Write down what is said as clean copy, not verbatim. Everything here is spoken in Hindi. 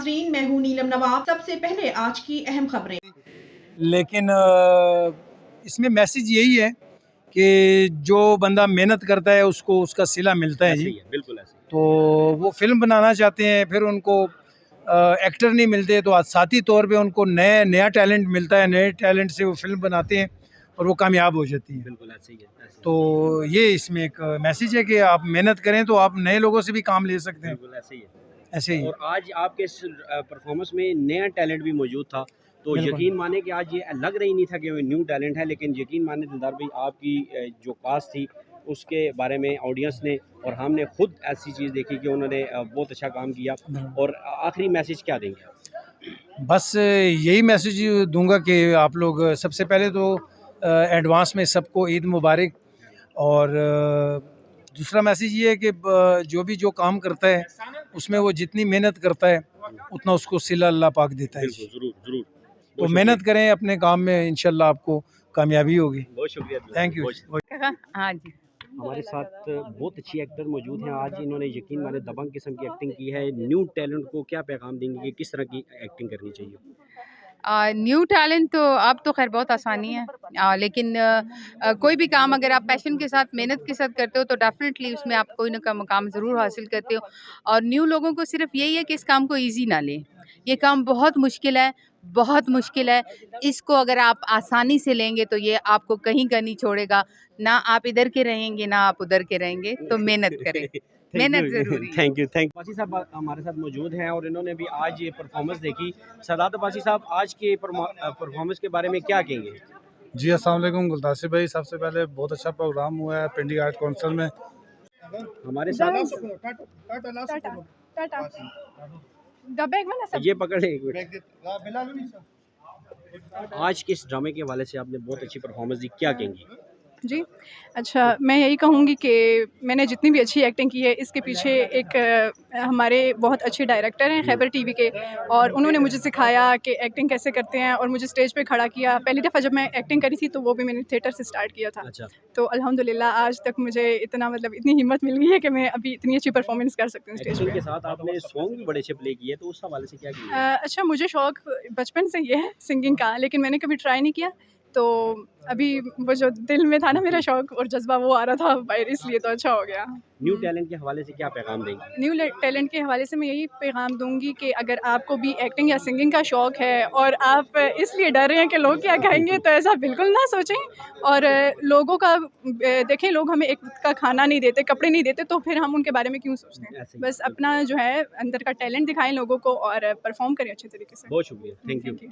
नाजरीन, मैं हूँ नीलम नवाब। सबसे पहले आज की अहम खबरें। लेकिन इसमें मैसेज यही है कि जो बंदा मेहनत करता है उसको उसका सिला मिलता है जी। बिल्कुल ऐसे ही। तो वो फिल्म बनाना चाहते हैं, फिर उनको एक्टर नहीं मिलते, तो साथी तौर पे उनको नया टैलेंट मिलता है, नए टैलेंट से वो फिल्म बनाते हैं और वो कामयाब हो जाती है। बिल्कुल ऐसे ही है, ऐसे ही। तो ये इसमें एक मैसेज है कि आप मेहनत करें तो आप नए लोगों से भी काम ले सकते हैं। बिल्कुल ऐसे ही है। ऐसे ही और आज आपके इस परफॉर्मेंस में नया टैलेंट भी मौजूद था, तो बिल्कुल। यकीन माने कि आज ये लग रही नहीं था कि वो न्यू टैलेंट है, लेकिन यकीन माने दिलदार भाई, आपकी जो कास्ट थी उसके बारे में ऑडियंस ने और हमने खुद ऐसी चीज़ देखी कि उन्होंने बहुत अच्छा काम किया। और आखिरी मैसेज क्या देंगे आप? बस यही मैसेज दूंगा कि आप लोग सबसे पहले तो एडवांस में सबको ईद मुबारक। और दूसरा मैसेज ये है कि जो काम करता है उसमें वो जितनी मेहनत करता है उतना उसको सिला अल्लाह पाक देता है। बिल्कुल, ज़रूर ज़रूर। तो मेहनत करें अपने काम में, इंशाल्लाह आपको कामयाबी होगी। बहुत शुक्रिया। Thank you. हाँ जी। हमारे साथ बहुत अच्छी एक्टर मौजूद हैं। आज इन्होंने यकीन माने दबंग किस्म की एक्टिंग की है। न्यू टैलेंट को क्या पैगाम देंगे कि किस तरह की एक्टिंग करनी चाहिए? न्यू टैलेंट तो अब तो खैर बहुत आसानी है, लेकिन कोई भी काम अगर आप पैशन के साथ मेहनत के साथ करते हो तो डेफिनेटली उसमें आप कोई ना कोई मुकाम ज़रूर हासिल करते हो। और न्यू लोगों को सिर्फ यही है कि इस काम को इजी ना लें। ये काम बहुत मुश्किल है, बहुत मुश्किल है। इसको अगर आप आसानी से लेंगे तो ये आपको कहीं का नहीं छोड़ेगा। ना आप इधर के रहेंगे, ना आप उधर के रहेंगे। तो मेहनत करें, मेहनत ज़रूरी है। Thank you. बासी साहब हमारे साथ मौजूद हैं और इन्होंने भी आज ये परफॉर्मेंस देखी। सदात बासी साहब, आज के परफॉर्मेंस के बारे में क्या कहेंगे? जी अस्सलाम वालेकुम गुलदासिर भाई, सबसे पहले बहुत अच्छा प्रोग्राम हुआ है पिंडी आर्ट काउंसिल में। हमारे साथ ये पकड़े एक मिनट। आज के इस ड्रामे के हवाले से आपने बहुत अच्छी परफॉर्मेंस दी, क्या कहेंगी? जी, अच्छा, मैं यही कहूँगी कि मैंने जितनी भी अच्छी एक्टिंग की है इसके पीछे एक हमारे बहुत अच्छे डायरेक्टर हैं खैबर टीवी के, और उन्होंने मुझे सिखाया कि एक्टिंग कैसे करते हैं और मुझे स्टेज पे खड़ा किया। पहली दफ़ा जब मैं एक्टिंग करी थी तो वो भी मैंने थिएटर से स्टार्ट किया था। अच्छा। तो अल्हम्दुलिल्लाह आज तक मुझे इतनी हिम्मत मिल गई है कि मैं अभी इतनी अच्छी परफॉर्मेंस कर सकती हूँ स्टेज एक्टिंग पे। के साथ आपने सॉन्ग भी बड़े अच्छे प्ले किए, तो उस हवाले से क्या किया? अच्छा, मुझे शौक बचपन से ये है सिंगिंग का, लेकिन मैंने कभी ट्राई नहीं किया। तो अभी वो जो दिल में था ना मेरा शौक और जज्बा, वो आ रहा था बाहर, इसलिए तो अच्छा हो गया। न्यू टैलेंट के हवाले से क्या पैगाम देंगे? न्यू टैलेंट के हवाले से मैं यही पैगाम दूंगी कि अगर आपको भी एक्टिंग या सिंगिंग का शौक़ है और आप इसलिए डर रहे हैं कि लोग क्या कहेंगे, तो ऐसा बिल्कुल ना सोचें। और लोगों का देखें, लोग हमें एक वक्त का खाना नहीं देते, कपड़े नहीं देते, तो फिर हम उनके बारे में क्यों सोचते हैं। बस अपना जो है अंदर का टैलेंट दिखाएं लोगों को और परफॉर्म करें अच्छे तरीके से। बहुत शुक्रिया, थैंक यू।